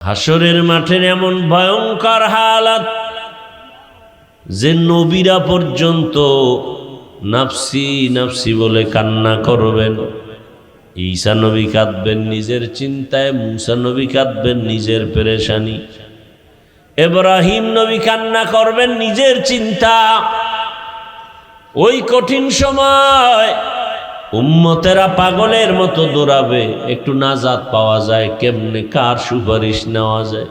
হাসরের মাঠের এমন ভয়ঙ্কর হালাত যে নবীরা পর্যন্ত নাফসি নাফসি বলে কান্না করবেন। ঈসা নবী কাঁদবেন নিজের চিন্তায়, মুসা নবী কাঁদবেন নিজের পেরেশানি, ইব্রাহিম নবী কান্না করবেন নিজের চিন্তা। ওই কঠিন সময় উম্মতেরা পাগলের মতো দৌড়াবে, একটু নাজাত পাওয়া যায় কেমনে, কার সুপারিশ নেওয়া যায়।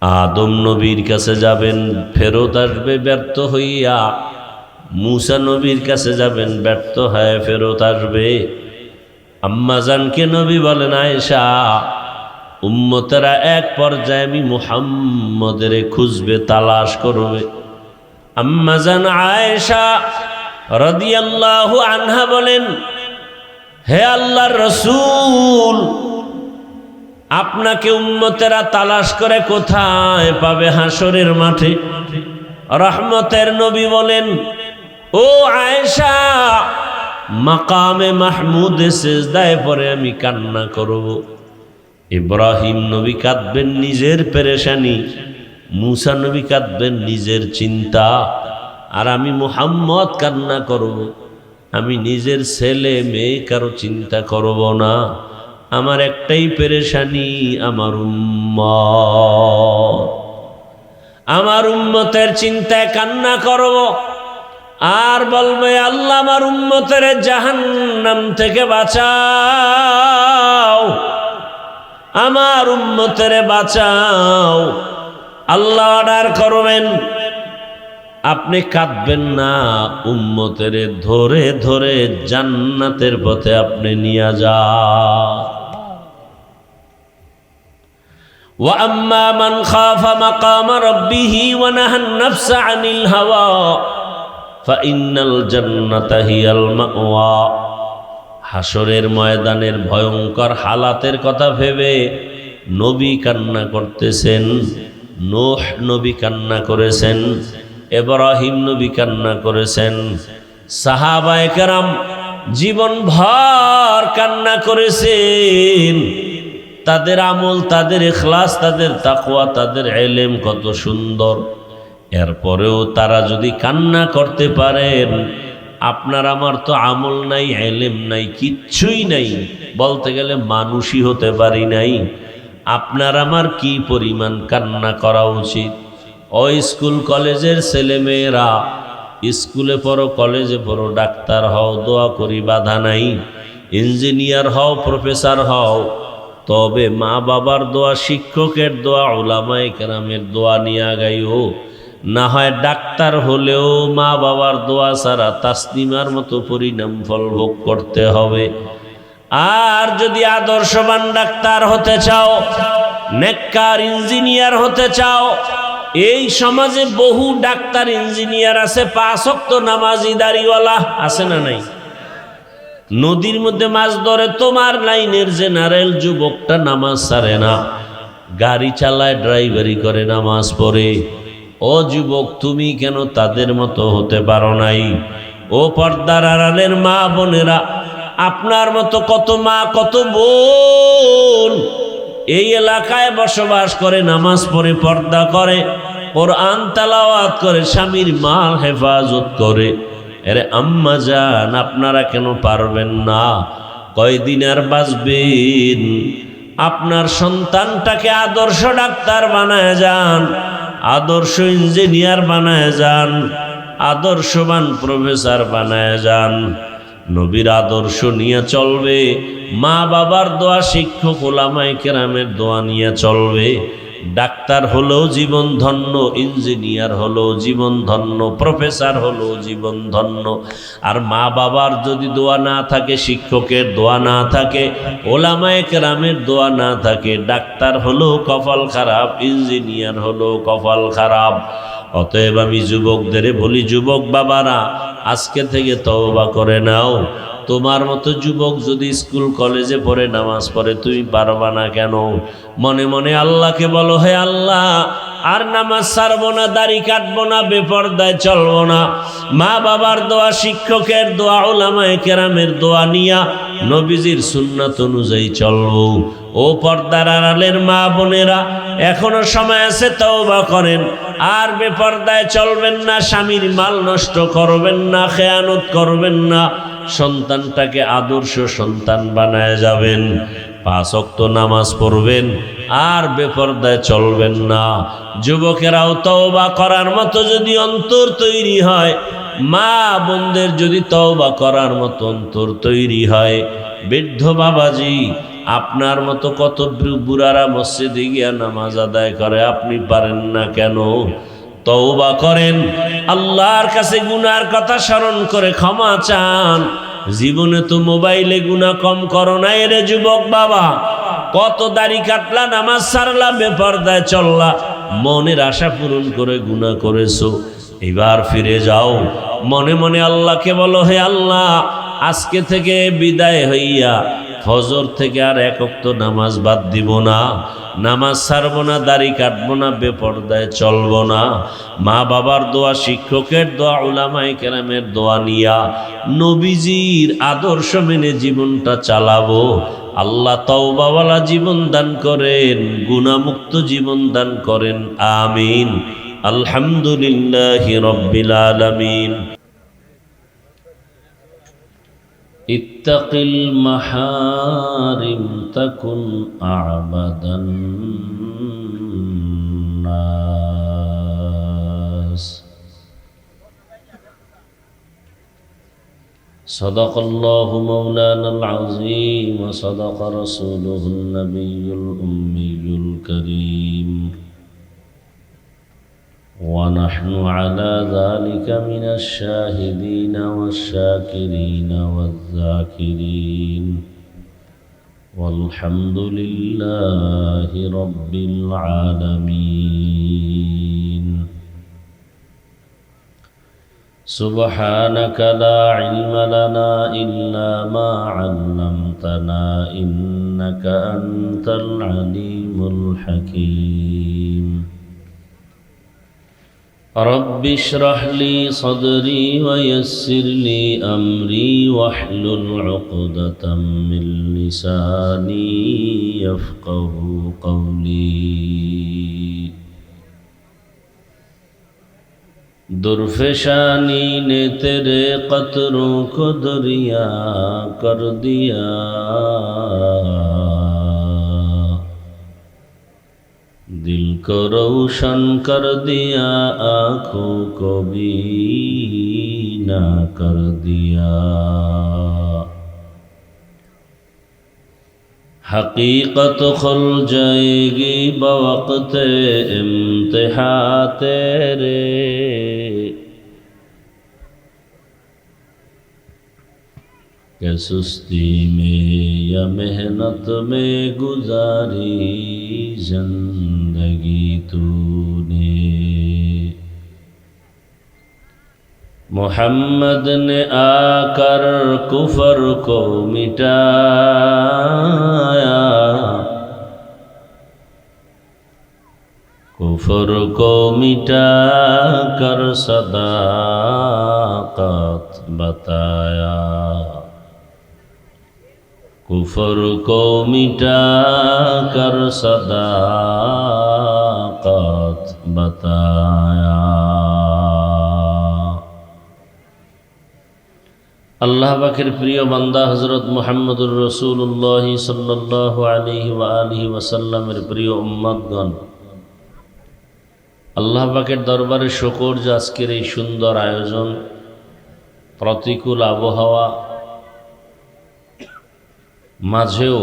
আদম নবীর কাছে যাবেন, ফেরত আসবে ব্যর্থ হইয়া। মুসা নবীর কাছে যাবেন, ব্যর্থ হয়ে ফেরত আসবে। আম্মাজানকে নবী বলেন, আয়েশা উম্মতেরা এক পর্যায়ে আমি মুহাম্মদের খুঁজবে, তালাশ করবে। আম্মাজান আয়েশা রাদিয়াল্লাহু আনহা বলেন, হে আল্লাহর রাসূল, আপনাকে উম্মতেরা তালাশ করে কোথায় পাবে? হাসরের মাঠে। রহমতের নবী বলেন, ও আয়েশা, মাকামে মাহমুদে সিজদায় পরে আমি কান্না করব। ইব্রাহিম নবী কাঁদবেন নিজের পেরেশানি, মুসা নবী কাঁদবেন নিজের চিন্তা, আর আমি মুহাম্মদ কান্না করব। আমি নিজের ছেলে মেয়ে কারো চিন্তা করব না, আমার একটাই পেরেশানি, আমার উম্মত। আমার উম্মতের চিন্তায় কান্না করব আর বলবে, আল্লাহ আমার উম্মতের জাহান্নাম থেকে বাঁচাও, আমার উম্মতের বাঁচাও। আল্লাহ অর্ডার করবেন, আপনি কাঁদবেন না, উম্মতের ধরে ধরে জান্নাতের পথে আপনি নিয়ে যান। ওয়া আম্মা মান খাফা মাকাম রাব্বিহি ওয়া নাহান নাফসা আনিল হাওয়া ফাইন্নাল জান্নাতা হিয়াল মাওয়া। হাসরের ময়দানের ভয়ঙ্কর হালাতের কথা ভেবে নবী কান্না করতেছেন, নূহ নবী কান্না করেছেন, ইব্রাহিম নবী কান্না করেছেন, সাহাবায়ে কেরাম জীবনভর কান্না করেছেন। তাদের আমল, তাদের ইখলাস, তাদের তাকওয়া, তাদের ইলম কত সুন্দর। এরপরেও তারা যদি কান্না করতে পারেন, আপনার আমার তো আমল নাই, ইলম নাই, কিচ্ছুই নাই, বলতে গেলে মানুষই হতে পারি নাই। আপনার আমার কি পরিমাণ কান্না করা উচিত। ওই স্কুল কলেজের ছেলে মেয়েরা, স্কুলে পড়ো, কলেজে পড়ো, ডাক্তার হও, দোয়া করি, বাধা নাই। ইঞ্জিনিয়ার হও, প্রফেসর হও, তবে মা বাবার দোয়া, শিক্ষকের দোয়া, উলামায়ে কেরামের দোয়া নিয়ে গাইও। না হয় ডাক্তার হলেও মা বাবার দোয়া ছাড়া তাসলিমার মতো পরিণাম ফল ভোগ করতে হবে। আর যদি আদর্শবান ডাক্তার হতে চাও, নেককার ইঞ্জিনিয়ার হতে চাও, এই সমাজে বহু ডাক্তার ইঞ্জিনিয়ার আছে, 5 ওয়াক্ত নামাজি দাড়িওয়ালা আছে না নাই? নদীর মধ্যে মাছ ধরে, তোমার লাইনের জেনারেল যুবকটা নামাজ ছাড়ে না, গাড়ি চালায়, ড্রাইভারি করে, নামাজ পড়ে। ও যুবক, তুমি কেন তাদের মতো হতে পারো নাই? ও পর্দার আড়ালের মা বোনেরা, আপনার মতো কত মা, কত বোন এই এলাকায় বসবাস করে, নামাজ পড়ে, পর্দা করে, কোরআন তেলাওয়াত করে, স্বামীর মাল হেফাজত করে। আরে আম্মা জান, আপনারা কেন পারবেন না? কয়দিন আর বাঁচবেন? আপনার সন্তানটাকে আদর্শ ডাক্তার বানায় যান, আদর্শ ইঞ্জিনিয়ার বানায় যান, আদর্শবান প্রফেসর বানায় যান। নবীর আদর্শ নিয়ে চলবে, মা বাবার দোয়া, শিক্ষক ওলামায়ে কেরামের দোয়া নিয়ে চলবে। ডাক্তার হলেও জীবন ধন্য, ইঞ্জিনিয়ার হলেও জীবন ধন্য, প্রফেসর হলেও জীবন ধন্য। আর মা বাবার যদি দোয়া না থাকে, শিক্ষকের দোয়া না থাকে, ওলামায়ে কেরামের দোয়া না থাকে, ডাক্তার হলেও কপাল খারাপ, ইঞ্জিনিয়ার হলেও কপাল খারাপ। অতএব আমি যুবকদের বলি, যুবক বাবারা, আজকে থেকে তওবা করে নাও। তোমার মতো যুবক যদি স্কুল কলেজে পড়ে, নামাজ পড়ে, তুমি পারবা না কেন? মনে মনে আল্লাহকে বলো, হে আল্লাহ, আর নামাজ ছাড়বো না, দাড়ি কাটবো না, বেপরদায় চলবো না। মা বাবার দোয়া, শিক্ষকের দোয়া, উলামায়ে কেরামের দোয়া নিয়া নবীজির সুন্নাত অনুযায়ী চলবো। ও পর্দার আড়ালের মা বোনেরা, এখনো সময় আছে, তওবা করেন। আর বেপরদায় চলবেন না, স্বামীর মাল নষ্ট করবেন না, খেয়ানত করবেন না, সন্তানটাকে আদর্শ সন্তান বানায় যাবেন। 5 ওয়াক্ত নামাজ পড়বেন আর বেপরদায় চলবেন না। যুবকেরাও তওবা করার মতো যদি অন্তর তৈরি হয়, মা বোনদের যদি তওবা করার মতো অন্তর তৈরি হয়, বৃদ্ধ বাবাজি আপনার মতো কত বুড়ারা মসজিদে গিয়া নামাজ আদায় করে, আপনি পারেন না কেন? তওবা করেন, আল্লাহর কাছে গুনার কথা স্মরণ করে ক্ষমা চান। জীবনে তো মোবাইলে গুনাহ কম করো নাই রে যুবক বাবা। কত দাড়ি কাটলা, নামাজ ছাড়লা, বেপরদায় চললা, মনের আশা পূরণ করে গুনাহ করেছো। এবার ফিরে যাও, মনে মনে আল্লাহকে বলো, হে আল্লাহ, আজকে থেকে বিদায় হইয়া ফজর থেকে আর 1 ওয়াক্ত নামাজ বাদ দিব না, নামাজ ছাড়বো না, দাড়ি কাটবো না, বেপরদায় চলবো না। মা বাবার দোয়া, শিক্ষকের দোয়া, উলামায়ে কেরামের দোয়া নিয়া নবীজির আদর্শ মেনে জীবনটা চালাবো। আল্লাহ তওবাওয়ালা জীবন দান করেন, গুনাহমুক্ত জীবন দান করেন, আমিন। আলহামদুলিল্লাহি রাব্বিল আলামিন। ইত্তাকিল মাহারিম তাকুন আ'বাদান নাস। সাদাকাল্লাহু মাওলানাল আযীম ওয়া সাদাকা রাসূলুহুন নাবিয়্যুল উম্মিয়্যুল কারীম। ونحن على ذلك من الشاهدين والشاكرين والذاكرين والحمد لله رب العالمين. سبحانك لا علم لنا إلا ما علمتنا إنك أنت العليم الحكيم. رب اشرح لي صدري ويسر لي أمري واحلل عقدة من لساني يفقه قولي. درفشانی نے تیرے قطروں کو دریا کر دیا، दिल को रोशन कर दिया, आँखों को बीना कर दिया। हकीकत खुल जाएगी बवक्त इम्तिहा तेरे, कि सुस्ती में या मेहनत में गुजारी जिंदगी तूने। मोहम्मद ने आकर कुफर को मिटाया, कुफर को मिटा कर सदाकत बताया, कुफर को मिटा कर सदाकत बताया। আল্লাহ পাকের প্রিয় বান্দা হযরত মুহাম্মদুর রাসূলুল্লাহ সাল্লাল্লাহু আলাইহি ওয়া আলিহি ওয়াসাল্লামের প্রিয় উম্মতগণ, আল্লাহ পাকের দরবারে শুকর যে আজকের এই সুন্দর আয়োজন, প্রতিকূল আবহাওয়া মাঝেও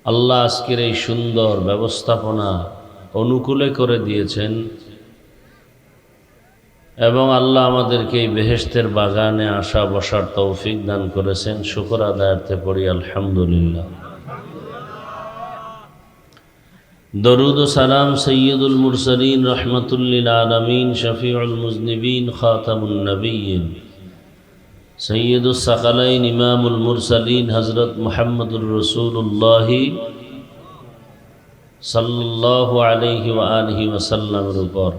আল্লাহ আজকের এই সুন্দর ব্যবস্থাপনা অনুকূলে করে দিয়েছেন এবং আল্লাহ আমাদেরকে এই বেহেশতের বাগানে আসা বসার তৌফিক দান করেছেন। শুকর আদায়ার্থে পড়ি আলহামদুলিল্লাহ। দরুদ ও সালাম সৈয়দুল মুরসালিন রহমাতুল লিল আলামিন শফিউল মুজনিবিন খাতামুন নবিয়্যিন সৈয়দুস সাকালাইন ইমামুল মুরসালিন হযরত মুহাম্মদুর রাসূলুল্লাহ সাল্লাল্লাহু আলাইহি ওয়া আলিহি ওয়াসাল্লামের উপর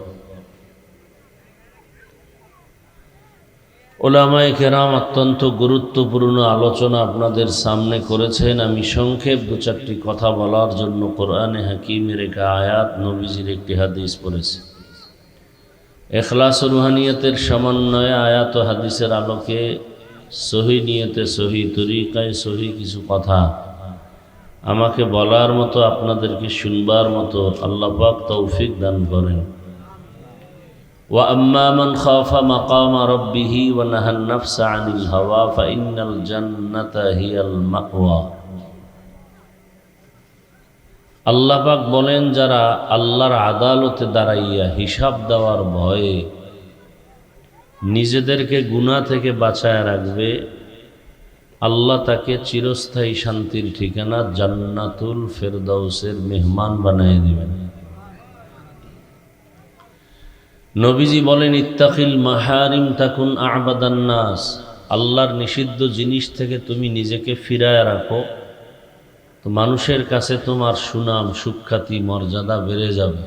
উলামায়ে কেরাম অত্যন্ত গুরুত্বপূর্ণ আলোচনা আপনাদের সামনে করেছেন। আমি সংক্ষেপ দু চারটি কথা বলার জন্য কোরআনে হাকিমের একটি আয়াত, নবীজির একটি হাদিস পড়েছি। ইখলাস ও রুহানিয়তের সমন্বয়ে আয়াত ও হাদিসের আলোকে সহি নিয়তে, সহি তরিকায়, সহি কিছু কথা আমাকে বলার মতো, আপনাদেরকে শুনবার মতো আল্লাহ পাক তৌফিক দান করেন। ওয়া আম্মা মান খাফা মাকামা রাব্বিহি ওয়া নাহান নাফসা আনিল হাওয়া ফাইন্নাল জান্নাতা হিয়াল মাওয়া। আল্লাহ পাক বলেন, যারা আল্লাহর আদালতে দাঁড়াইয়া হিসাব দেওয়ার ভয়ে নিজেদেরকে গুনাহ থেকে বাঁচায় রাখবে, আল্লাহ তাকে চিরস্থায়ী শান্তির ঠিকানা জান্নাতুল ফেরদাউসের মেহমান বানিয়ে দিবেন। নবীজি বলেন, ইত্তাকিল মাহারিম তাকুন আ'বাদান নাস। আল্লাহর নিষিদ্ধ জিনিস থেকে তুমি নিজেকে ফিরায় রাখো, তো মানুষের কাছে তোমার সুনাম, সুখ্যাতি, মর্যাদা বেড়ে যাবে।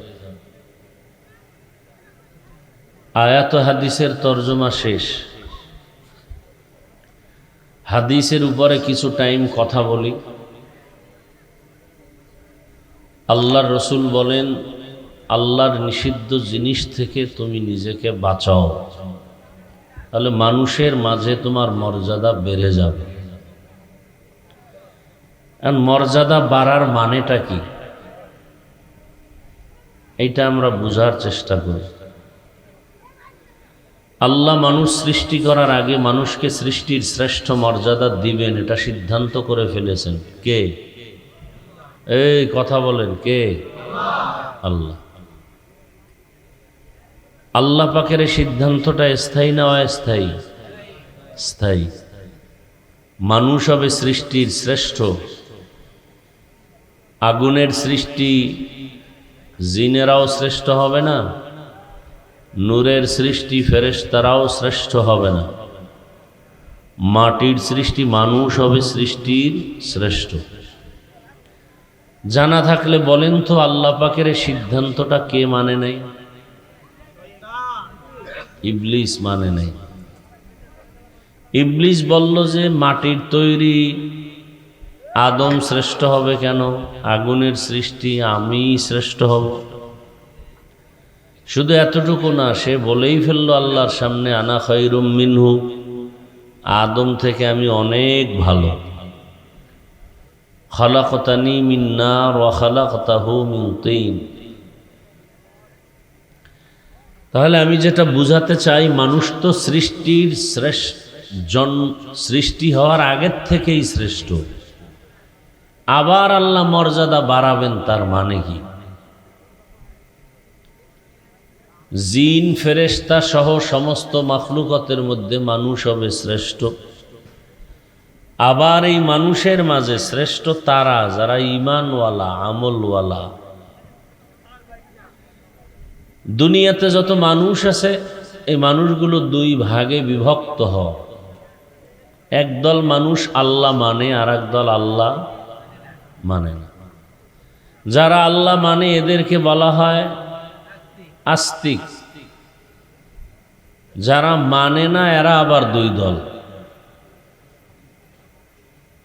আয়াত হাদিসের তর্জমা শেষ। হাদিসের উপরে কিছু টাইম কথা বলি। আল্লাহর রসুল বলেন, আল্লাহর নিষিদ্ধ জিনিস থেকে তুমি নিজেকে বাঁচাও, তাহলে মানুষের মাঝে তোমার মর্যাদা বেড়ে যাবে। আর মর্যাদা বাড়ার মানেটা কি, এইটা আমরা বুঝার চেষ্টা করি। আল্লাহ মানুষ সৃষ্টি করার আগে মানুষকে সৃষ্টির শ্রেষ্ঠ মর্যাদা দিবেন, এটা সিদ্ধান্ত করে ফেলেছেন। কে? এই কথা বলেন, কে? আল্লাহ। আল্লাহ পাকের এই সিদ্ধান্তটা স্থায়ী না অস্থায়ী? স্থায়ী। মানুষ হবে সৃষ্টির শ্রেষ্ঠ। আগুনের সৃষ্টি জিনেরাও শ্রেষ্ঠ হবে না, নূরের সৃষ্টি ফেরেশতারাও শ্রেষ্ঠ হবে না, মাটির সৃষ্টি মানুষ হবে সৃষ্টির শ্রেষ্ঠ। জানা থাকলে বলেন তো, আল্লাহ পাকের এই সিদ্ধান্তটা কে মানে নাই? ইবলিস মানে নাই। ইবলিস বলল যে মাটির তৈরি আদম শ্রেষ্ঠ হবে কেন, আগুনের সৃষ্টি আমি শ্রেষ্ঠ হব। শুধু এতটুকু না, সে বলেই ফেললো আল্লাহর সামনে, আনা খায়রুম মিনহু, আদম থেকে আমি অনেক ভালো। খালাকতানি মিন নার ওয়া খালাকতাহু মিন তিন। তাহলে আমি যেটা বুঝাতে চাই, মানুষ তো সৃষ্টির সৃষ্টি হওয়ার আগের থেকেই শ্রেষ্ঠ। আবার আল্লাহ মর্যাদা বাড়াবেন, তার মানে কি? জিন ফেরেশতা সহ সমস্ত মাখলুকাতের মধ্যে মানুষ হবে শ্রেষ্ঠ। আবার এই মানুষের মাঝে শ্রেষ্ঠ তারা যারা ঈমানওয়ালা, আমলওয়ালা। দুনিয়াতে যত মানুষ আছে, এই মানুষগুলো দুই ভাগে বিভক্ত হয়। একদল মানুষ আল্লাহ মানে, আর একদল আল্লাহ মানে না। যারা আল্লাহ মানে এদেরকে বলা হয় আস্তিক। যারা মানে না এরা আবার দুই দল।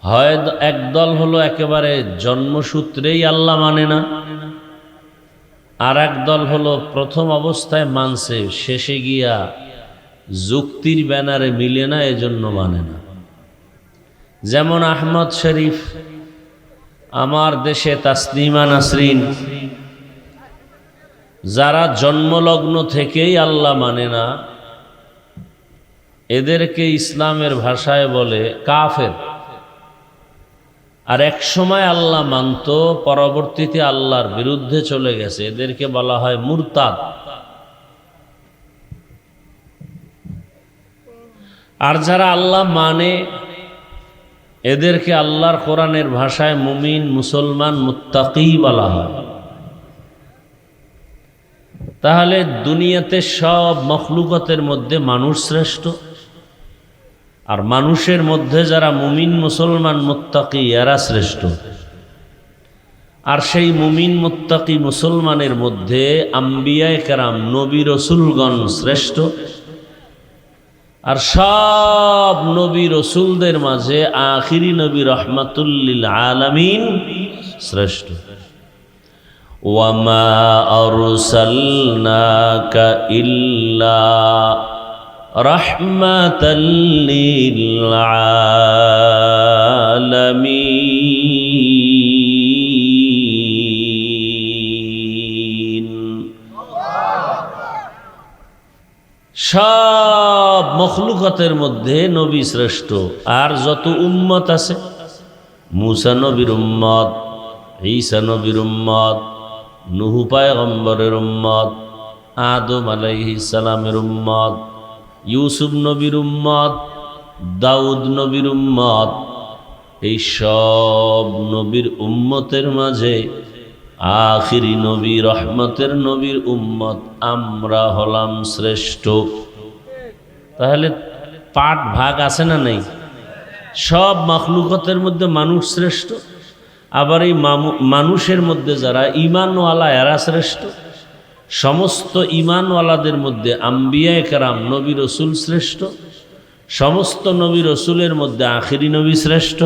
হয় একদল হলো একেবারে জন্মসূত্রেই আল্লাহ মানে না, আর একদল হলো প্রথম অবস্থায় মানছে, শেষে গিয়া যুক্তির ব্যানারে মিলে না, এজন্য মানে না। যেমন আহমদ শরীফ, আমার দেশে তাসলিমা নাসরিন, যারা জন্মলগ্ন থেকেই আল্লাহ মানে না, এদেরকে ইসলামের ভাষায় বলে কাফের। আর এক সময় আল্লাহ মানত, পরবর্তীতে আল্লাহর বিরুদ্ধে চলে গেছে, এদেরকে বলা হয় মুরতাদ। আর যারা আল্লাহ মানে, এদেরকে আল্লাহর কোরআনের ভাষায় মুমিন, মুসলমান, মুত্তাকি বলা হয়। তাহলে দুনিয়াতে সব মখলুকতের মধ্যে মানুষ শ্রেষ্ঠ, আর মানুষের মধ্যে যারা মুমিন, মুসলমান, মুত্তাকি, এরা শ্রেষ্ঠ। আর সেই মুমিন মুত্তাকি মুসলমানের মধ্যে আম্বিয়ায়ে কেরাম নবী রসুলগণ শ্রেষ্ঠ। আর সব নবী রসুলদের মাঝে আখিরি নবী রহমাতুল লিল আলামিন শ্রেষ্ঠ। ওয়ামা আরসালনাকা ইল্লা রাহমাতাল লিল আলামিন। সব মখলুকাতের মধ্যে নবী শ্রেষ্ঠ। আর যত উম্মত আছে, মুসা নবীর উম্মত, ঈসা নবীর উম্মত, নূহ পয়গম্বরের উম্মত, আদম আলাইহিস সালামের উম্মত, ইউসুফ নবীর উম্মত, দাউদ নবীর উম্মত, এই সব নবীর উম্মতের মাঝে আখিরি নবী রহমতের নবীর উম্মত আমরা হলাম শ্রেষ্ঠ। তাহলে পাঠ ভাগ আছে না নেই? সব মাখলুকতের মধ্যে মানুষ শ্রেষ্ঠ, আবার এই মানুষের মধ্যে যারা ঈমানওয়ালা এরা শ্রেষ্ঠ। সমস্ত ঈমানওয়ালাদের মধ্যে আম্বিয়ায়ে কেরাম নবী রসুল শ্রেষ্ঠ। সমস্ত নবী রসুলের মধ্যে আখিরি নবী শ্রেষ্ঠ।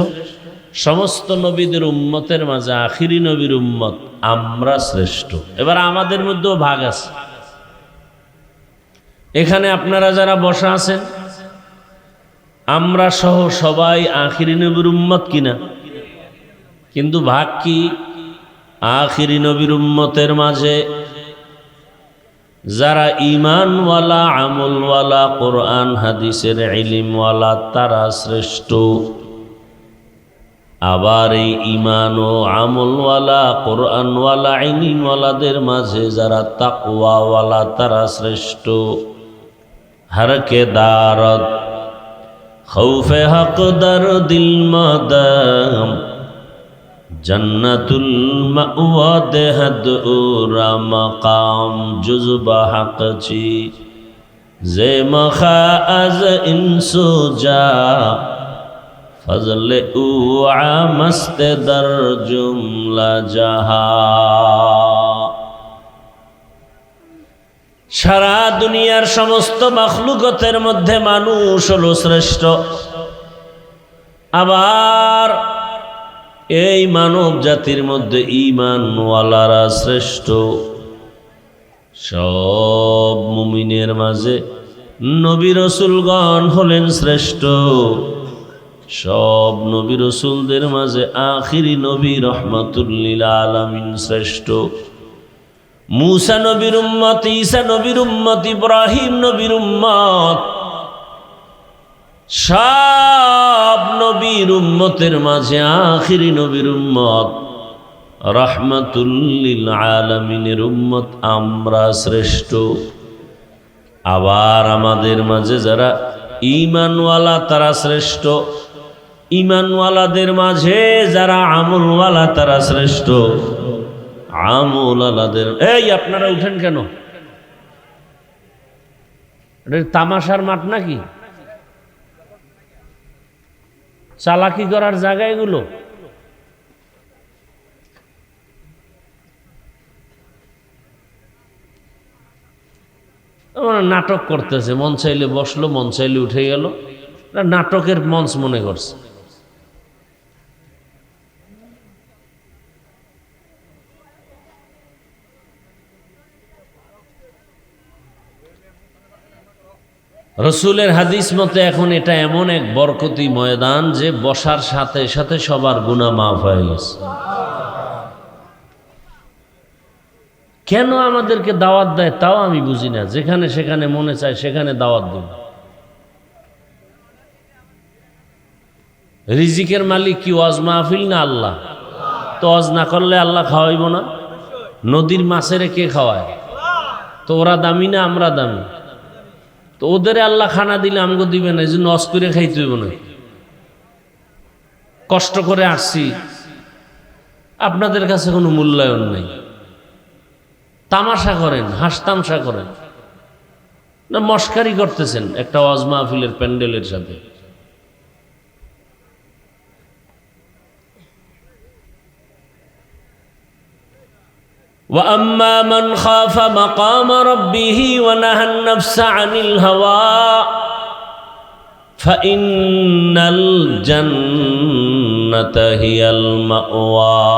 সমস্ত নবীদের উম্মতের মাঝে আখিরি নবীর উম্মত আমরা শ্রেষ্ঠ। এবার আমাদের মধ্যেও ভাগ আছে। এখানে আপনারা যারা বসা আছেন, আমরা সহ সবাই আখিরি নবীর উম্মত কিনা? কিন্তু ভাগ কি? আখিরি নবীর উম্মতের মাঝে যারা ঈমানওয়ালা, আমলওয়ালা, কোরআন হাদিসের ইলমওয়ালা তারা শ্রেষ্ঠ। আবার এই ঈমান ও আমলওয়ালা, কোরআনওয়ালা, ইলমওয়ালাদের মাঝে যারা তাকওয়াওয়ালা তারা শ্রেষ্ঠ। হর কে দারত খৌফে হক দর দিল মাদাম জন্নতুল মাওয়া দেহদ উরা মকাম জুজবা হক চি জে মখা আজ ইনসুজা ফজলে উ আমস্ত দর জুমলা জাহা। সারা দুনিয়ার সমস্ত মাখলুকতের মধ্যে মানুষ হলো শ্রেষ্ঠ। আবার এই মানব জাতির মধ্যে ঈমানওয়ালারা শ্রেষ্ঠ। সব মুমিনের মাঝে নবী রসুলগণ হলেন শ্রেষ্ঠ। সব নবী রসুলদের মাঝে আখিরি নবী রহমাতুল লিল আলামিন শ্রেষ্ঠ। মুসা নবীর উম্মত, ঈসা নবীর উম্মত, ইব্রাহিম নবীর উম্মত, সব নবীর উম্মতের মাঝে আখিরি নবীর উম্মত রহমাতুল লিল আলামিনের উম্মত আমরা শ্রেষ্ঠ। আবার আমাদের মাঝে যারা ঈমানওয়ালা তারা শ্রেষ্ঠ। ঈমানওয়ালাদের মাঝে যারা আমলওয়ালা তারা শ্রেষ্ঠ। আমলওয়ালাদের এই আপনারা উঠেন কেন? এটা তামাশার মাঠ নাকি? চালাকি করার জায়গা এগুলো? নাটক করতেছে, মন চাইলে বসলো, মন চাইলে উঠে গেল। নাটকের মঞ্চ মনে করছে। রসুলের হাদিস মতে এখন এটা এমন এক বরকতি ময়দান যে বসার সাথে সাথে সবার গুনাহ মাফ হয়ে গেছে। কেন আমাদেরকে দাওয়াত দেয় তাও আমি বুঝি না। যেখানে সেখানে মনে চায় সেখানে দাওয়াত দেব। রিজিকের মালিক কি ওয়াজ মাহফিল না আল্লাহ? তো ওয়াজ না করলে আল্লাহ খাওয়াইব না? নদীর মাছের কে খাওয়ায়? তো ওরা দামি না আমরা দামি? তো ওদের আল্লাহ খানা দিলে আমাকে দিবে না, এই জন্য ওয়াজ করে খাইতে হইব না। কষ্ট করে আসছি, আপনাদের কাছে কোনো মূল্যায়ন নেই। তামাশা করেন, হাসতামশা করেন না, মস্কারি করতেছেন একটা ওয়াজ মাহফিলের প্যান্ডেলের সাথে। وأما من خاف مقام ربه ونهى النفس عن الهوى فإن الجنة هي المأوى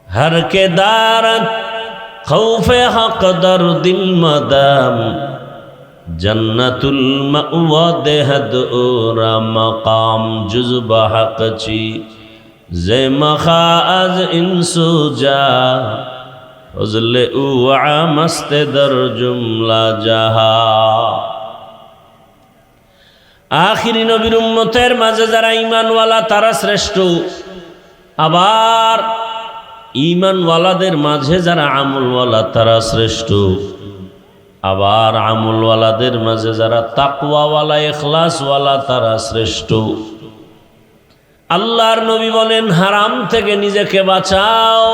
हर के दारत खौफे हक दर दिल मदाम जन्नतुल मअवा देहद ओरा मकाम जुज़ब हक ची जे मखा आज इंसु जा फजले उआ मस्त दर जुमला जहा आखिरी नबीर उम्मतेर माঝে যারা ঈমানওয়ালা তারা শ্রেষ্ঠ আবার ঈমানওয়ালাদের মাঝে যারা আমলওয়ালা তারা শ্রেষ্ঠ আবার আমলওয়ালাদের মাঝে যারা তাকওয়াওয়ালা ইখলাসওয়ালা তারা শ্রেষ্ঠ আল্লাহর নবী বলেন হারাম থেকে নিজেকে বাঁচাও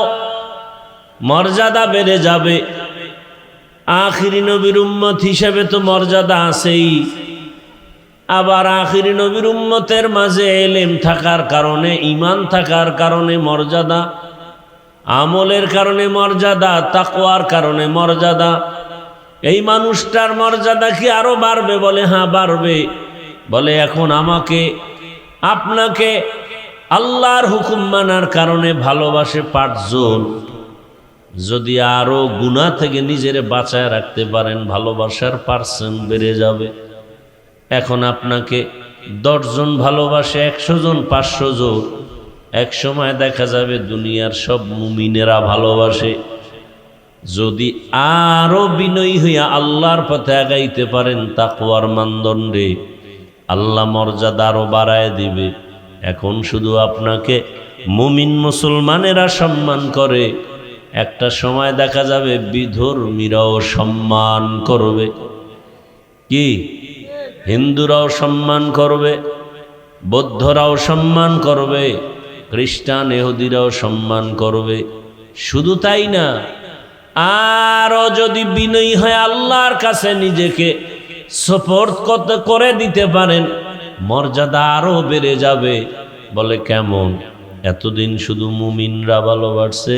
মর্যাদা বেড়ে যাবে আখিরি নবীর উম্মত হিসেবে তো মর্যাদা আছেই আবার আখিরি নবীর উম্মতের মাঝে ইলম থাকার কারণে ঈমান থাকার কারণে মর্যাদা আমলের কারণে মর্যাদা তাকওয়ার কারণে মর্যাদা এই মানুষটার মর্যাদা কি আরো বাড়বে বলে হ্যাঁ বাড়বে বলে এখন আমাকে আপনাকে আল্লাহর হুকুম মানার কারণে ভালোবাসে 5 জন যদি আরো গুনাহ থেকে নিজেরে বাঁচায় রাখতে পারেন ভালোবাসার পার্সেন্ট বেড়ে যাবে এখন আপনাকে 10 জন ভালোবাসে 100 জন 500 জন এক সময় দেখা যাবে দুনিয়ার সব মুমিনেরা ভালোবাসে যদি আরো বিনয়ী হইয়া আল্লাহর পথে আগাইতে পারেন তাকওয়ার মানদণ্ডে আল্লাহ মর্যাদা আরো বাড়ায় দিবে এখন শুধু আপনাকে মুমিন মুসলমানেরা সম্মান করে একটা সময় দেখা যাবে বিধর্মীরাও সম্মান করবে কি হিন্দুরাও সম্মান করবে বৌদ্ধরাও সম্মান করবে খ্রিস্টান ইহুদিরাও সম্মান করবে শুধু তাই না আরো যদি বিনয়ী হয়ে আল্লাহর কাছে নিজেকে সুপর্দ করে দিতে পারেন মর্যাদা আরো বেড়ে যাবে বলে কেমন এতদিন শুধু মুমিনরা ভালোবাসছে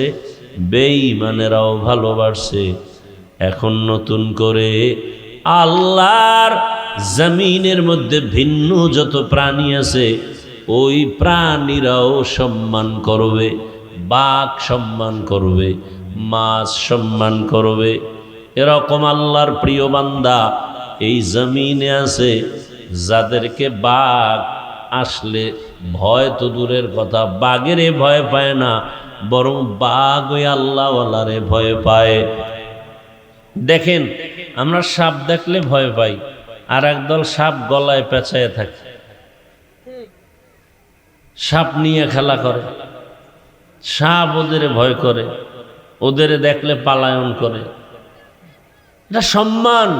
বেঈমানেরাও ভালোবাসছে এখন নতুন করে আল্লাহর জমিনের মধ্যে ভিন্ন যত প্রাণী আছে ওই প্রাণীরাও সম্মান করবে বাঘ সম্মান করবে মাছ সম্মান করবে এরকম আল্লাহর প্রিয় বান্দা এই জমিনে আছে যাদেরকে বাঘ আসলে ভয় তো দূরের কথা বাঘেরে ভয় পায় না বরং বাঘ ওই আল্লাহওয়ালারে ভয় পায় দেখেন আমরা সাপ দেখলে ভয় পাই আর একদল সাপ গলায় পেঁচায় থাকে সাপ নিয়ে খেলা করে সাপ ওদের ভয় করে ওদের দেখলে পালায়ন করে এটা সম্মান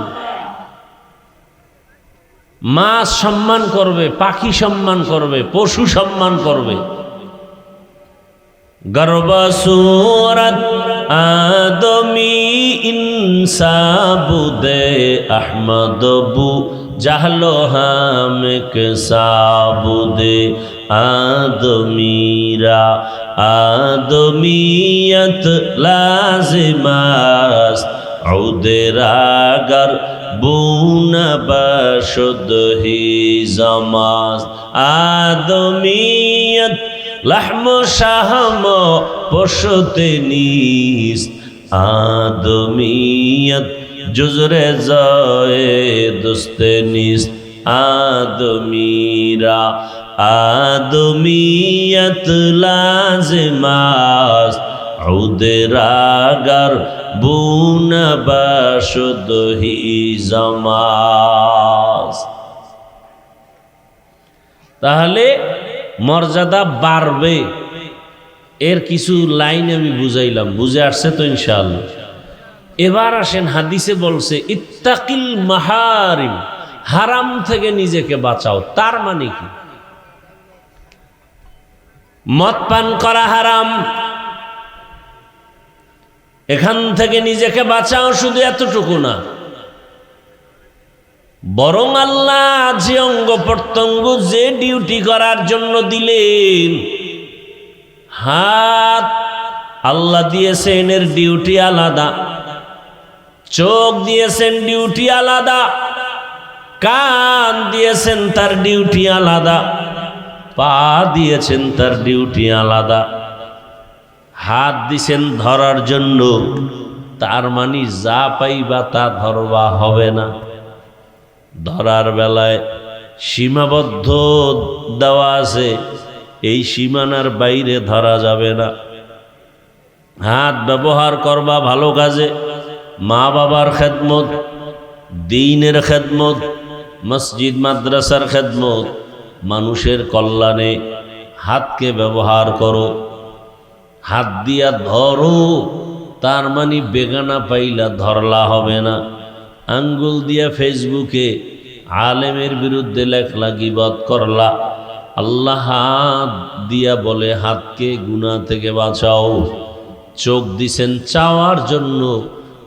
মাছ সম্মান করবে পাখি সম্মান করবে পশু সম্মান করবে গর্বসূরত আদমি ইনসাবুদে আহমদবু জাহলো হামক সাবুদে আদমিরা আদমিয়ত লাজিমাস উদরাগর বুনবশুদ হি জামাস আদমিয়ত লাহম শাহম পশুতে নিস আদমিয়ত জুজরে জয়ে দুস্তে নিস আদমিরা আদমিয়ত লাজিমাস উদরাগর বুনবশুদ হি জামাস তাহলে মর্যাদা বাড়বে এর কিছু লাইন আমি বুঝাইলাম বুঝে আসছে তো ইনশাআল্লাহ এবার আসেন হাদিসে বলছে ইত্তাকিল মাহারিম হারাম থেকে নিজেকে বাঁচাও তার মানে কি মদ পান করা হারাম এখান থেকে নিজেকে বাঁচাও শুধু এতটুকু না বরং আল্লাহ যে অঙ্গ প্রত্যঙ্গ যে ডিউটি করার জন্য দিলেন হাত আল্লাহ দিয়েছেন এর ডিউটি আলাদা, চোখ দিয়েছেন ডিউটি আলাদা, কান দিয়েছেন তার ডিউটি আলাদা, পা দিয়েছেন তার ডিউটি আলাদা, হাত দিছেন ধরার জন্য, তার মানে যা পাইবা তা ধরবা হবে না। ধরার বেলায় সীমাবদ্ধ দেওয়া আছে, এই সীমানার বাইরে ধরা যাবে না। হাত ব্যবহার করবা ভালো কাজে, মা বাবার খেদমত, দ্বীনের খেদমত, মসজিদ মাদ্রাসার খেদমত, মানুষের কল্যাণে হাতকে ব্যবহার করো। হাত দিয়া ধরো, তার মানে বেগানা পাইলা ধরলা হবে না। আঙ্গুল দিয়া ফেসবুকে আলেমের বিরুদ্ধে লেখলা, গীবত করলা, আল্লাহ হাত দিয়া বলে হাতকে গুনাহ থেকে বাঁচাও। চোখ দিছেন চাওয়ার জন্য,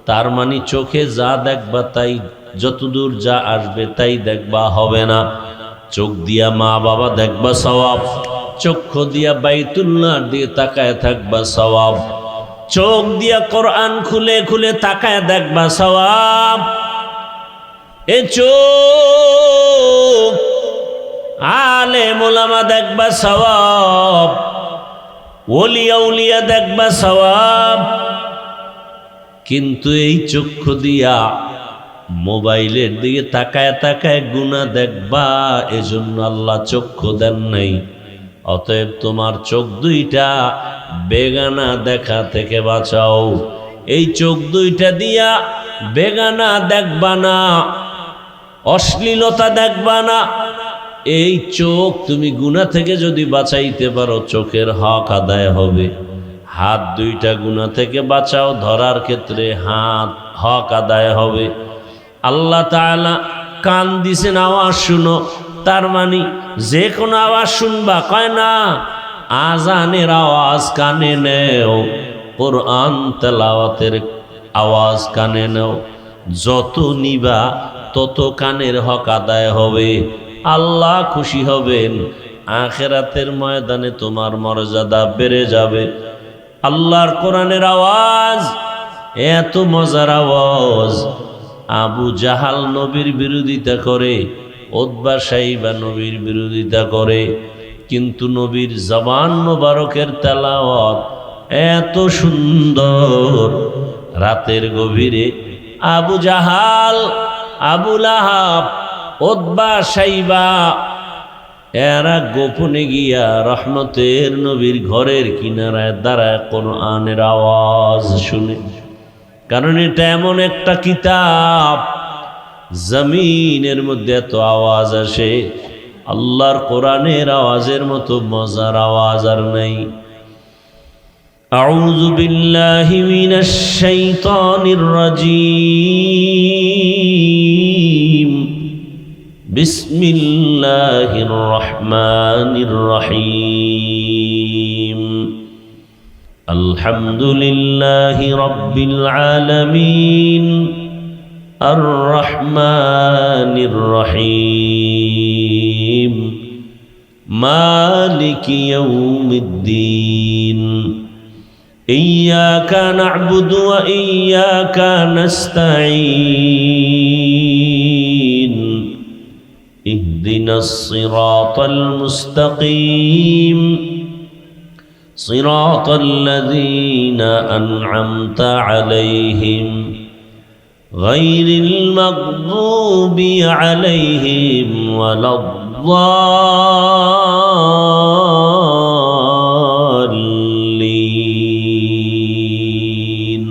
তার মানে চোখে যা দেখবা তাই, যতদূর যা আসবে তাই দেখবা হবে না। চোখ দিয়া মা বাবা দেখবা সওয়াব, চক্ষু দিয়া বাইতুল্লাহ দিয়ে তাকায় থাকবা সওয়াব, চোখ দিয়া কোরআন খুলে খুলে তাকায় দেখবা সওয়াব। এ চোখ আলেম ওলামা দেখবা সওয়াব, ওলিয়া উলিয়া দেখবা সওয়াব। কিন্তু এই চক্ষু দিয়া মোবাইলের দিকে তাকায় তাকায় গুনাহ দেখবা, এজন্য আল্লাহ চক্ষু দেন নাই। অতএব তোমার চোখ দুইটা বেগানা দেখা থেকে বাঁচাও। এই চোখ দুইটা দিয়া বেগানা দেখবা না, অশ্লীলতা দেখবা না। এই চোখ তুমি গুনাহ থেকে যদি বাঁচাইতে পারো, চোখের হক আদায় হবে। হাত দুইটা গুনাহ থেকে বাঁচাও, ধরার ক্ষেত্রে হাত হক আদায় হবে। আল্লাহ তাআলা কান দিছেন আওয়াজ শুনো, তার মানে যে কোনো আওয়াজ শুনবা, কয় না আজানের আওয়াজ কানে নেও, কোরআন তেলাওয়াতের আওয়াজ কানে নেও। যত নিবা তত কানের হক আদায় হবে, আল্লাহ খুশি হবেন। আখিরাতের ময়দানে তোমার মর্যাদা বেড়ে যাবে। আল্লাহর কোরআনের আওয়াজ এত মজার আওয়াজ। আবু জাহাল নবীর বিরোধিতা করে, উতবা সাইবা নবীর বিরোধিতা করে, কিন্তু নবীর জবান মোবারকের তেলাওয়াত এত সুন্দর। রাতের গভীরে আবু জাহাল, আবু লাহাব, উতবা সাইবা এরা গোপনে গিয়া রহমতের নবীর ঘরের কিনারায় দাঁড়ায় কোরআনের আওয়াজ শুনে। কারণ এটা এমন একটা কিতাব, জমিনের মধ্যে এত আওয়াজ আসে, আল্লাহর কোরআনের আওয়াজের মতো মজার আওয়াজ আর নাই। আউযু বিল্লাহি মিনাশ শাইতানির রাজীম। বিসমিল্লাহির রহমানির রহিম। আলহামদুলিল্লাহি রাব্বিল আলামিন, আর রহমানির রহিম, মালিকি ইয়াউমিদ্দিন। ইয়্যাকা না'বুদু ওয়া ইয়্যাকা নাস্তাঈন। ইহদিনাস সিরাতাল মুস্তাকিম, সিরাতাল লাযীনা আন'আমতা আলাইহিম গায়রিল মাগযুবি আলাইহিম ওয়ালাদ-দাল্লিন।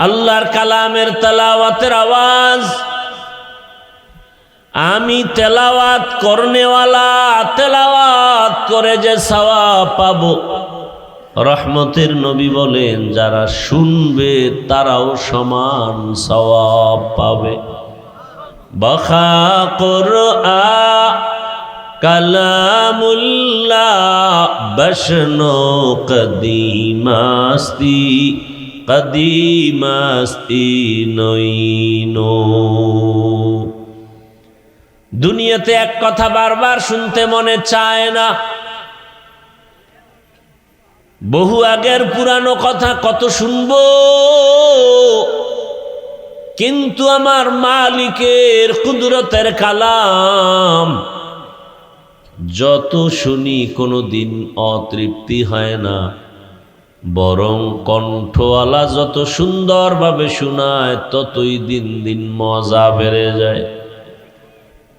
আল্লাহর কালামের তেলাওয়াতের আওয়াজ। আমি তেলাওয়াত করনেওয়ালা তেলাওয়াত করে যে সওয়াব পাবো, রহমতের নবী বলেন যারা শুনবে তারাও সমান সওয়াব পাবে। বখা কুরআন কালামুল্লাহ বশনো কদিমাস্তি, কদিমাস্তি নইনো। দুনিয়াতে এক কথা বারবার শুনতে মনে চায় না, বহু আগের পুরানো কথা কত শুনবো, কিন্তু আমার মালিকের কুদরতের কালাম যত শুনি কোনো দিন অতৃপ্তি হয় না, বরং কণ্ঠওয়ালা যত সুন্দরভাবে শোনায় ততই দিন দিন মজা বেড়ে যায়।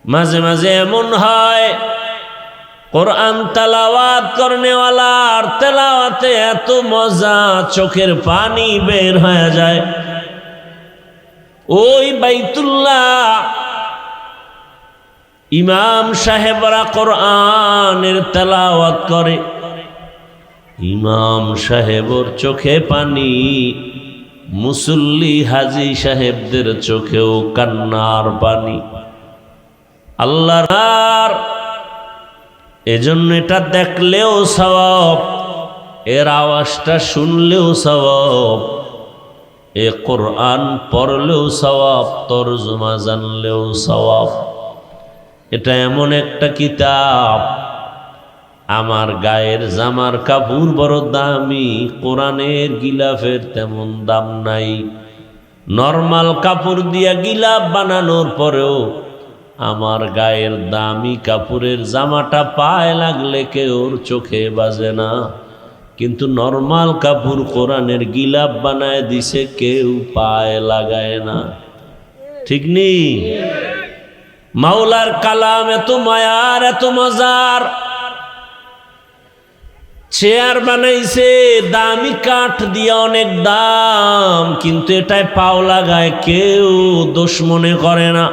মাঝে মাঝে এমন হয় কোরআন তেলাওয়াত করনেওয়ালার তেলাওয়াতে এত মজা, চোখের পানি বের হয়ে যায়। ওই বাইতুল্লাহ ইমাম সাহেবরা কোরআনের তেলাওয়াত করে, ইমাম সাহেবর চোখে পানি, মুসল্লি হাজী সাহেবদের চোখেও কান্নার পানি। আল্লাহর এজন্য এটা দেখলেও সওয়াব, এর আওয়াজটা শুনলেও সওয়াব, এ কোরআন পড়লেও সওয়াব, তরজমা জানলেও সওয়াব। এটা এমন একটা কিতাব, আমার গায়ের জামার কাপড় বড় দামি, কোরআনের গিলাফের তেমন দাম নাই। নরমাল কাপড় দিয়া গিলাফ বানানোর পরেও আমার গায়ের দামি কাপড়ের জামাটা পায়ে লাগলে কেউর চোখে বাজে না, কিন্তু নরমাল কাপড় কোরআনের গিলাফ বানায় দিছে, কেউ পায়ে লাগায় না। ঠিক নেই? মাওলার কালাম এত মায়ার, এত মজার। চেয়ার বানাইছে দামি কাঠ দিয়ে, অনেক দাম, কিন্তু এটায় পাও লাগায় কেউ দোষ মনে করে না।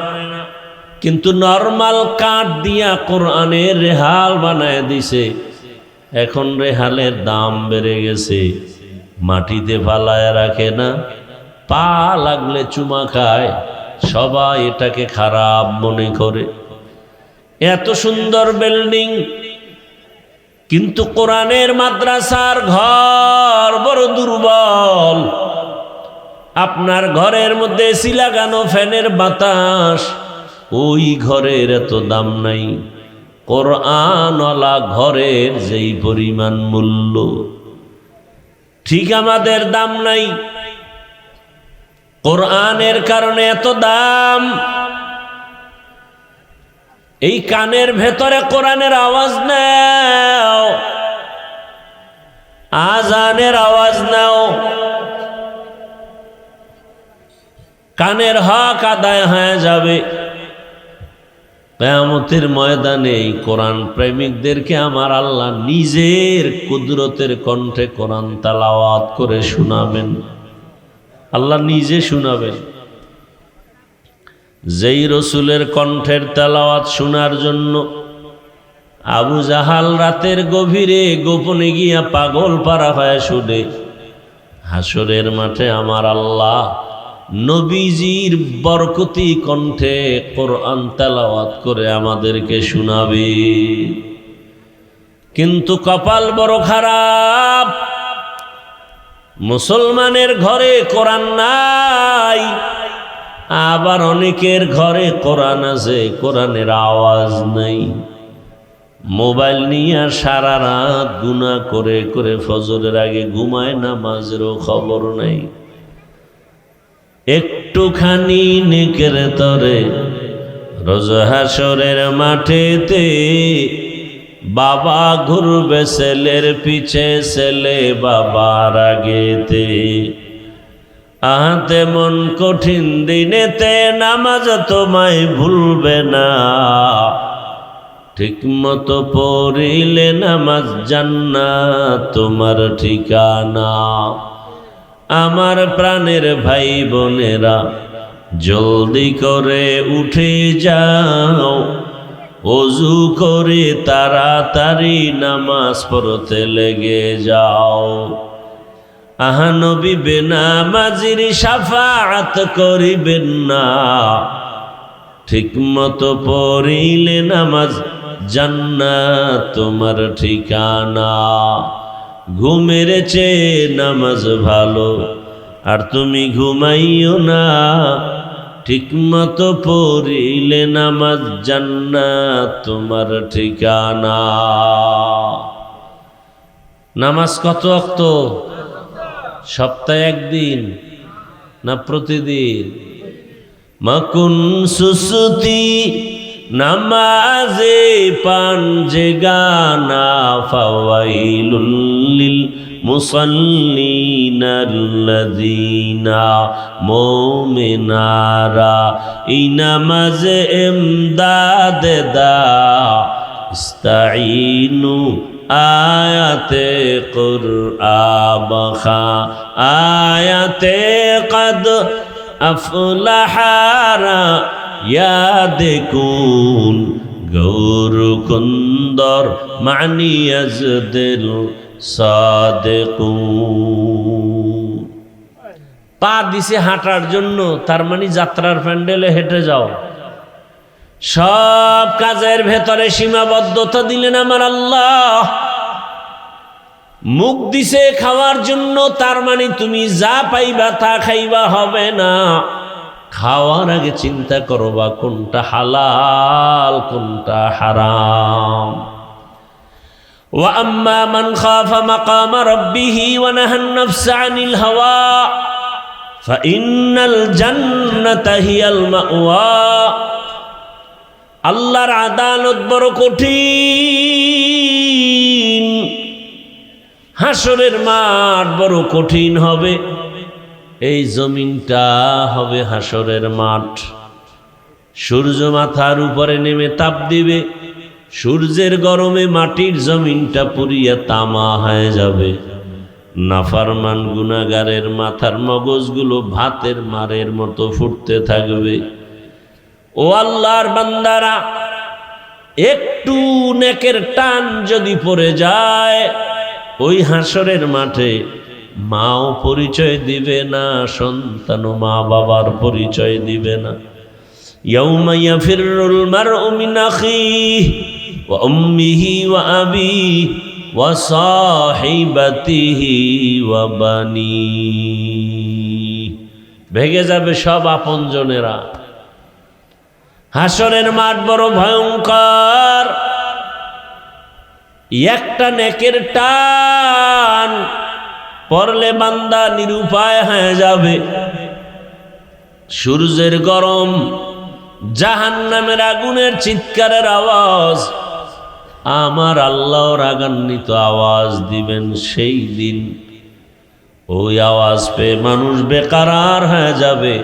কিন্তু নরমাল কাঠ দিয়া কোরআনের রেহাল বানায় দিছে, এখন রেহালের দাম বেড়ে গেছে, মাটিতে ফালায় রাখে না, পা লাগলে চুমা খায়, সবাই এটাকে খারাপ মনে করে। এত সুন্দর বিল্ডিং, কিন্তু কোরআনের মাদ্রাসার ঘর বড় দুর্বল। আপনার ঘরের মধ্যে এসি লাগানো, ফ্যানের বাতাস, ওই ঘরের এত দাম নাই। কোরআনওয়ালা ঘরের যেই পরিমাণ মূল্য, ঠিক আমাদের দাম নাই। কোরআনের কারণে এত দাম। এই কানের ভেতরে কোরআনের আওয়াজ নাও, আজানের আওয়াজ নাও, কানের হক আদায় হয়ে যাবে। কিয়ামতের ময়দানে এই কোরআন প্রেমিকদেরকে আমার আল্লাহ নিজের কুদরতের কণ্ঠে কোরআন তেলাওয়াত করে শোনাবেন। আল্লাহ নিজে শোনাবেন। যেই রসুলের কণ্ঠের তেলাওয়াত শোনার জন্য আবু জাহাল রাতের গভীরে গোপনে গিয়া পাগল পারা হয়ে শুনে, হাসরের মাঠে আমার আল্লাহ নবীজির বরকতি কণ্ঠে কোরআন তেলাওয়াত করে আমাদেরকে শোনাবে। কিন্তু কপাল বড় খারাপ, মুসলমানের ঘরে কোরআন নাই, আবার অনেকের ঘরে কোরআন আছে, কোরআনের আওয়াজ নাই। মোবাইল নিয়ে সারা রাত গুনাহ করে করে ফজরের আগে ঘুমায়, নামাজেরও খবর নাই। একটুখানি নেকের তরে রোজ হাসরের মাঠেতে বাবা ঘুরবে ছেলের পিছে, ছেলে বাবার আগেতে। আহাতে মন কঠিন দিনেতে নামাজ তোমায় ভুলবে না, ঠিক মতো পড়িলে নামাজ জান্নাত তোমার ঠিকানা। আমার প্রাণের ভাই বোনেরা, জলদি করে উঠে যাও, ওযু করে তাড়াতাড়ি নামাজ পড়তে লেগে যাও। আহা নবী বেনামাজির শাফাআত করিবেন না, ঠিক মতো পড়িলে নামাজ জান্নাত তোমার ঠিকানা। ঘুমের চেয়ে নামাজ ভালো, আর তুমি ঘুমাইও না, ঠিক মতো পড়িলে নামাজ জান্নাত তোমার ঠিকানা। নামাজ কত ওয়াক্ত? সপ্তাহে একদিন না প্রতিদিন? মাকুন সুসুতি নামাজে পাঞ্জে গানা ফাওয়াইলুল লিল মুসাল্লিনাল্লাযীনা মুমিনারা এই নামাজে ইমদাদ দা ইস্তাঈনু আয়াতে কুরআবখা আয়াতে কদ আফলাহারা ইয়াদেকুন গৌর কুন্দর মানি আজদিল সাদেকুন। পা দিছে হাঁটার জন্য, তার মানে যাত্রার প্যান্ডেলে হেঁটে যাও। সব কাজের ভেতরে সীমাবদ্ধতা দিলেন আমার আল্লাহ। মুখ দিছে খাওয়ার জন্য, তার মানে তুমি যা পাইবা তা খাইবা হবে না। খাওয়ার আগে চিন্তা করবা কোনটা হালাল কোনটা হারাম। ওয়া আম্মা মান খাফা মাকামা রাব্বিহি ওয়া নাহান নাফসা আনিল হাওয়া ফাইন্নাল জান্নাতা হিয়াল মাওয়া। আল্লাহর আদালত বড় কঠিন, হাসরের মাঠ বড় কঠিন হবে। এই জমিনটা হবে হাসরের মাঠ। সূর্য মাথার উপরে নেমে তাপ দিবে, সূর্যের গরমে মাটির জমিনটা পুড়িয়া তামা হয়ে যাবে। নাফরমান গুনাহগারের মাথার মগজগুলো ভাতের মারের মতো ফুটতে থাকবে। ও আল্লাহর বান্দারা, একটু নেকের টান যদি পড়ে যায়, ওই হাসরের মাঠে মাও পরিচয় দিবে না, সন্তানও মা বাবার পরিচয় দিবে না। ইয়াউমা ইয়াফিরুল মারউ মিন আখিহি ওয়া উম্মিহি ওয়া আবিহি ওয়া সাহিবাতিহি ওয়া বানিহি। ভেগে যাবে সব আপনজনেরা। হাসরের মাঠ বড় ভয়ঙ্কর। একটা নেকের টান পড়লে বান্দা নিরুপায় হয়ে যাবে। সূর্যের গরম, জাহান্নামের আগুনের চিৎকারের আওয়াজ, আমার আল্লাহ রাগান্বিত আওয়াজ দিবেন সেই দিন। ওই আওয়াজ পেয়ে মানুষ বেকারার হয়ে যাবে।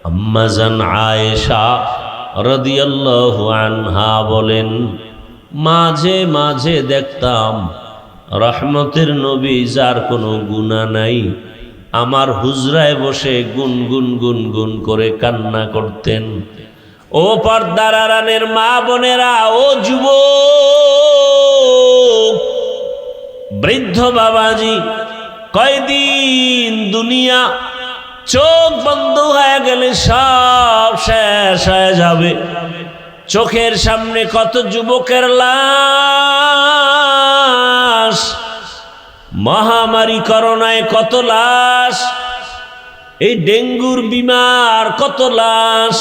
আম্মা জান আয়েশা রাদিয়াল্লাহু আনহা বলেন, মাঝে মাঝে দেখতাম রহমতের নবী যার কোনো গুনাহ নাই আমার হুজরায় বসে গুনগুন গুনগুন করে কান্না করতেন। ও পর্দার আড়ালের মা বোনেরা, ও যুবক বৃদ্ধ বাবাজি, কয়দিন দুনিয়া চোখ বন্ধ হয়ে গেলে সব শেষ হয়ে যাবে। চোখের সামনে কত যুবকের লাশ, মহামারী করোনায় কত লাশ, এই ডেঙ্গুর বিমার কত লাশ।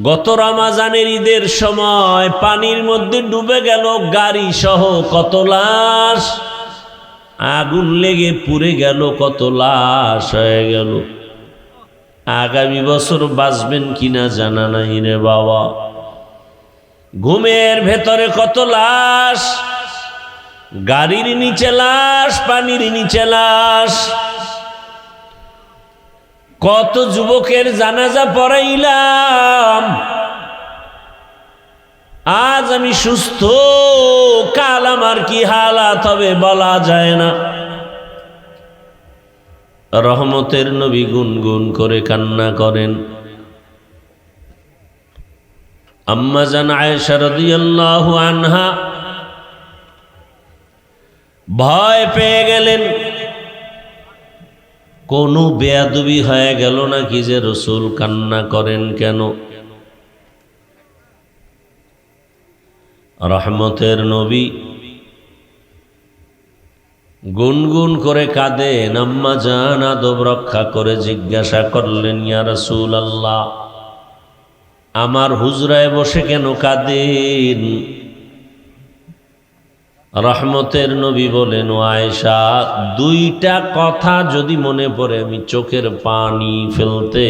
গত রমজানের ঈদের সময় পানির মধ্যে ডুবে গেল গাড়ি সহ কত লাশ, আগুন লেগে পুড়ে গেল কত লাশ হয়ে গেল। আগামী বছর বাঁচবেন কিনা জানা নাই রে বাবা। ঘুমের ভেতরে কত লাশ, গাড়ির নিচে লাশ, পানির নিচে লাশ। কত যুবকের জানাজা পড়াইলাম। আজ আমি সুস্থ, কাল আমার কি হালাত হবে বলা যায় না। রহমতের নবী গুনগুন করে কান্না করেন। আম্মা জান আয়েশা রাদিয়াল্লাহু আনহা ভয় পেয়ে গেলেন, কোনো বেয়াদবি হয়ে গেল নাকি যে রাসূল কান্না করেন কেন? রহমতের নবী গুনগুন করে কাঁদেন। আম্মা জান আদব রক্ষা করে জিজ্ঞাসা করলেন, ইয়া রাসূলুল্লাহ, আমার হুজরায় বসে কেন কাঁদেন? রহমতের নবী বলেন, ও আয়েশা, দুইটা কথা যদি মনে পড়ে আমি চোখের পানি ফেলতে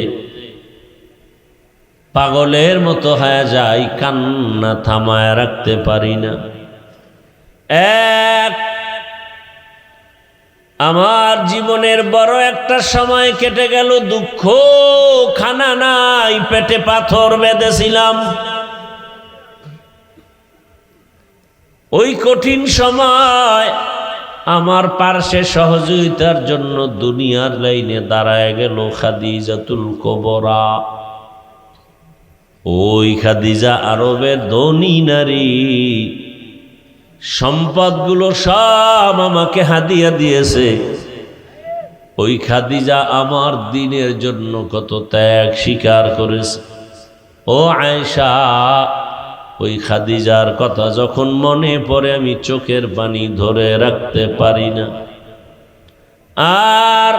পাগলের মতো হয়ে যাই, কান্না থামায় রাখতে পারি না। এক, আমার জীবনের বড় একটা সময় কেটে গেল, দুঃখ, খানা নাই, পেটে পাথর বেঁধেছিলাম। ওই কঠিন সময় আমার পার্শ্বে সহযোগিতার জন্য দুনিয়ার লাইনে দাঁড়ায় গেল খাদিজাতুল কুবরা। ওই খাদিজা আরবের ধনী নারী, সম্পদগুলো সব আমাকে হাদিয়া দিয়েছে। ওই খাদিজা আমার দিনের জন্য কত ত্যাগ স্বীকার করেছে। ও আয়েশা, ওই খাদিজার কথা যখন মনে পড়ে আমি চোখের পানি ধরে রাখতে পারি না। আর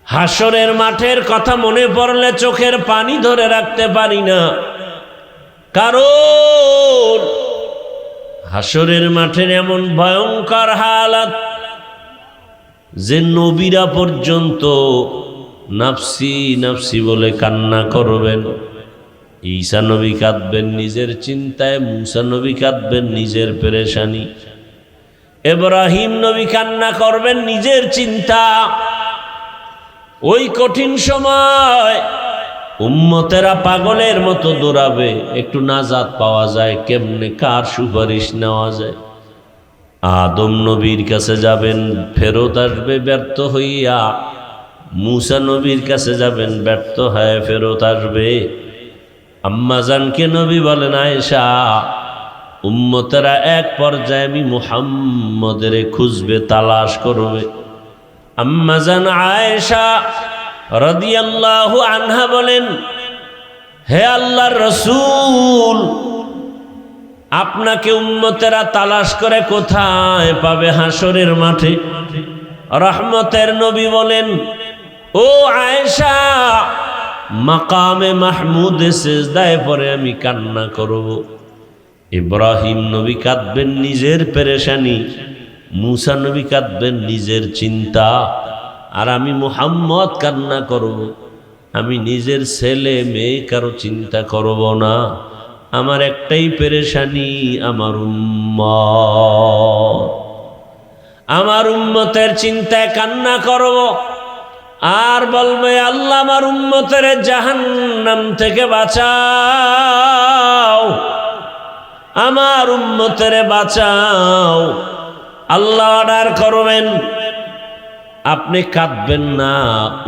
হাসরের মাঠের কথা মনে পড়লে চোখের পানি ধরে রাখতে পারি না, কারণ হাসরের মাঠের এমন ভয়ঙ্কর হালাত যে নবীরা পর্যন্ত নাফসি নাফসি বলে কান্না করবেন। ঈসা নবী কাঁদবেন নিজের চিন্তায়, মুসা নবী কাঁদবেন নিজের পেরেশানি, ইব্রাহিম নবী কান্না করবেন নিজের চিন্তা। ওই কঠিন সময় উম্মতেরা পাগলের মতো দৌড়াবে, একটু নাজাত পাওয়া যায় কেমনে, কার সুপারিশ নেওয়া যায়। আদম নবীর কাছে যাবেন, ফেরত আসবে ব্যর্থ হইয়া। মুসা নবীর কাছে যাবেন, ব্যর্থ হয়ে ফেরত আসবে। আম্মাজানকে নবী বলেন, আয়েশা, উম্মতেরা এক পর্যায়ে আমি মুহাম্মদের খুঁজবে, তালাশ করবে। আম্মাজান আয়েশা রাদিয়াল্লাহু আনহা বলেন, হে আল্লাহর রাসূল, আপনাকে উম্মতেরা তালাশ করে কোথায় পাবে? হাসরের মাঠে। রহমতের নবী বলেন, ও আয়েশা, মাকামে মাহমুদে সিজদায় পড়ে আমি কান্না করব। ইব্রাহিম নবী কাঁদবেন নিজের পেরেশানি, মুসা নবী কাঁদবেন নিজের চিন্তা, আর আমি মুহাম্মদ কান্না করব। আমি নিজের ছেলে মেয়ে কারো চিন্তা করব না, আমার একটাই পেরেশানি, আমার উম্মত। আমার উম্মতের চিন্তায় কান্না করব আর বলবে, আল্লাহ আমার উম্মতের জাহান্নাম থেকে বাঁচাও, আমার উম্মতের বাঁচাও। আল্লাহ অর্ডার করবেন, আপনি কাঁদবেন না,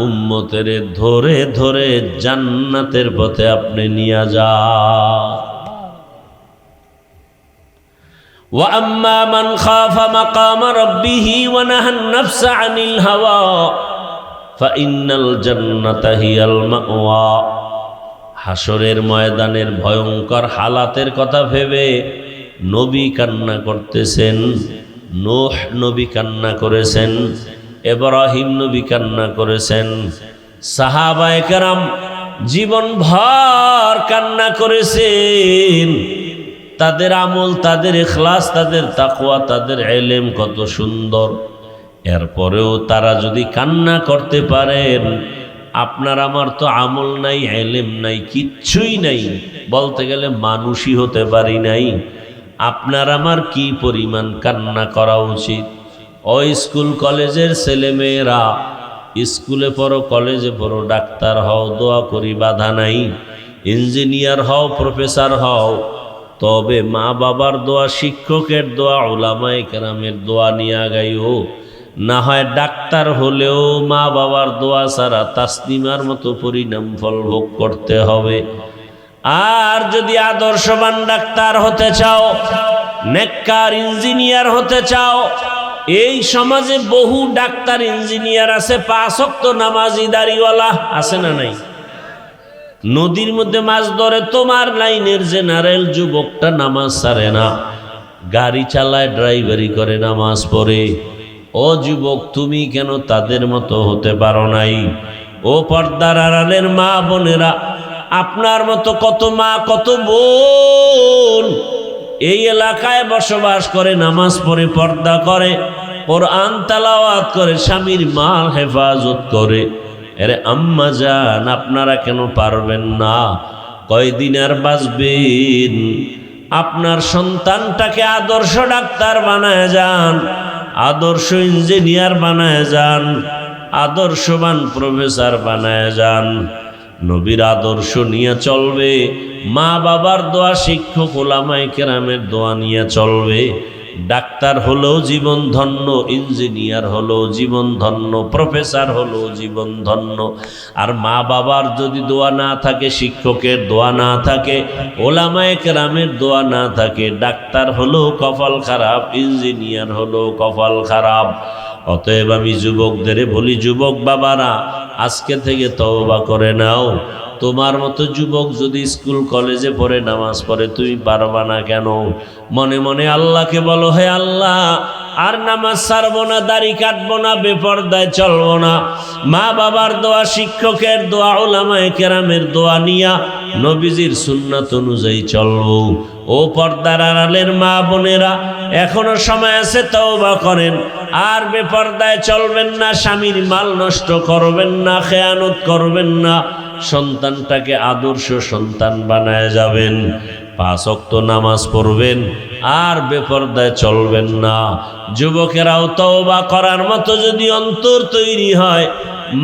উম্মতের ধরে ধরে জান্নাতের পথে আপনি নিয়ে যান। ওয়া আম্মা মান খাফা মাকামা রাব্বিহি ওয়া নাহান নাফসা আনিল হাওয়া ফাইন্নাল জান্নাতা হিয়াল মাওয়া। হাসরের ময়দানের ভয়ঙ্কর হালাতের কথা ভেবে নবী কান্না করতেছেন, নূহ নবী কান্না করেছেন, ইব্রাহিম নবী কান্না করেছেন, সাহাবায়ে কেরাম জীবনভর কান্না করেছেন। তাদের আমল, তাদের ইখলাস, তাদের তাকওয়া, তাদের ইলম কত সুন্দর। এরপরেও তারা যদি কান্না করতে পারেন, আপনার আমার তো আমল নাই, ইলম নাই, কিচ্ছুই নাই, বলতে গেলে মানুষই হতে পারি নাই। আপনার আমার কি পরিমাণ কান্না করা উচিত। ওই স্কুল কলেজের ছেলে মেয়েরা, স্কুলে পড়ো, কলেজে পড়ো, ডাক্তার হও, দোয়া করি, বাধা নাই। ইঞ্জিনিয়ার হও, প্রফেসর হও, তবে মা বাবার দোয়া, শিক্ষকের দোয়া, উলামায়ে কেরামের দোয়া নিয়ে গাইও। না হয় ডাক্তার হলেও মা বাবার দোয়া ছাড়া তাসলিমার মতো পরিণাম ফল ভোগ করতে হবে। আর যদি আদর্শবান ডাক্তার হতে চাও, নেককার ইঞ্জিনিয়ার হতে চাও, এই সমাজে বহু ডাক্তার ইঞ্জিনিয়ার আছে, 5 ওয়াক্ত নামাজি দাড়িওয়ালা আছে না নাই? নদীর মধ্যে মাছ ধরে, তোমার লাইনের জেনারেল যুবকটা নামাজ ছাড়ে না, গাড়ি চালায়, ড্রাইভারি করে, নামাজ পড়ে। ও যুবক, তুমি কেন তাদের মতো হতে পারো নাই? ও পর্দার আড়ালের মা বোনেরা, আপনার মতো কত মা, কত বোন এই এলাকায় বসবাস করে, নামাজ পড়ে, পর্দা করে, কোরআন তেলাওয়াত করে, স্বামীর মাল হেফাজত করে। আরে আম্মা জান, আপনারা কেন পারবেন না? কয়দিন আর বাঁচবেন? আপনার সন্তানটাকে আদর্শ ডাক্তার বানায় যান, আদর্শ ইঞ্জিনিয়ার বানায় যান, আদর্শবান প্রফেসর বানায় যান। নবীর আদর্শ নিয়ে চলবে, মা বাবার দোয়া, শিক্ষক ওলামায়ে কেরামের দোয়া নিয়ে চলবে। ডাক্তার হলেও জীবন ধন্য, ইঞ্জিনিয়ার হলেও জীবন ধন্য, প্রফেসর হলেও জীবন ধন্য। আর মা বাবার যদি দোয়া না থাকে, শিক্ষকের দোয়া না থাকে, ওলামায়ে কেরামের দোয়া না থাকে, ডাক্তার হলেও কপাল খারাপ, ইঞ্জিনিয়ার হলেও কপাল খারাপ। অতএব আমি যুবকদের বলি, যুবক বাবারা, আজকে থেকে তওবা করে নাও। তোমার মতো যুবক যদি স্কুল কলেজে পড়ে, নামাজ পড়ে, তুমি পারবা না কেন? মনে মনে আল্লাহকে বলো, হে আল্লাহ, আর নামাজ ছাড়বো না, দাড়ি কাটবো না, বেপরদায় চলবো না। মা বাবার দোয়া, শিক্ষকের দোয়া, উলামায়ে কেরামের দোয়া নিয়া নবীজির সুন্নাত অনুযায়ী চলবো। ও পর্দার আড়ালের মা বোনেরা, এখনো সময় আছে, তওবা করেন। আর বেপরদায় চলবেন না, স্বামীর মাল নষ্ট করবেন না, খেয়ানত করবেন না, সন্তানটাকে আদর্শ সন্তান বানায় যাবেন। 5 ওয়াক্ত নামাজ পড়বেন, আর বেপরদায় চলবেন না। যুবকেরাও তওবা করার মতো যদি অন্তর তৈরি হয়,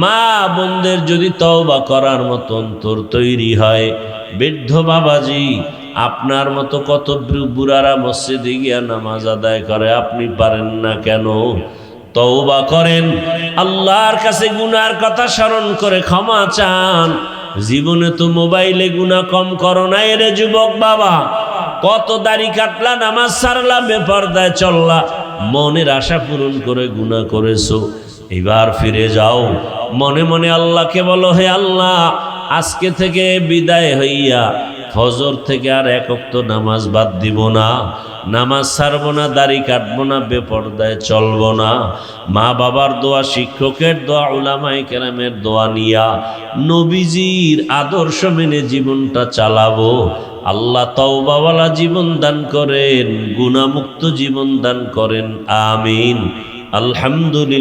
মা বোনদের যদি তওবা করার মতো অন্তর তৈরি হয়, বৃদ্ধ বাবাজি, আপনার মতো কত বুড়ারা মসজিদে গিয়া নামাজ আদায় করে, আপনি পারেন না কেন? তওবা করেন, আল্লাহর কাছে গুনার কথা স্মরণ করে ক্ষমা চান। জীবনে তো মোবাইলে গুনাহ কম করো না রে যুবক বাবা। কত দাড়ি কাটলা, নামাজ ছাড়লা, বেপরদায় চললা, মনের আশা পূরণ করে গুনাহ করেছো। এবার ফিরে যাও, মনে মনে আল্লাহকে বলো, হে আল্লাহ, আজকে থেকে বিদায় হইয়া ফজর থেকে আর 1 ওয়াক্ত নামাজ বাদ দিব না, নামাজ ছাড়বো না, দাড়ি কাটবো না, বেপরদায় চলবো না। মা বাবার দোয়া, শিক্ষকের দোয়া, উলামায়ে কেরামের দোয়া নিয়া নবীজির আদর্শ মেনে জীবনটা চালাবো। আল্লাহ তওবাওয়ালা জীবন দান করেন, গুনাহমুক্ত জীবন দান করেন। আমিন। আলহামদুলিল্লাহ।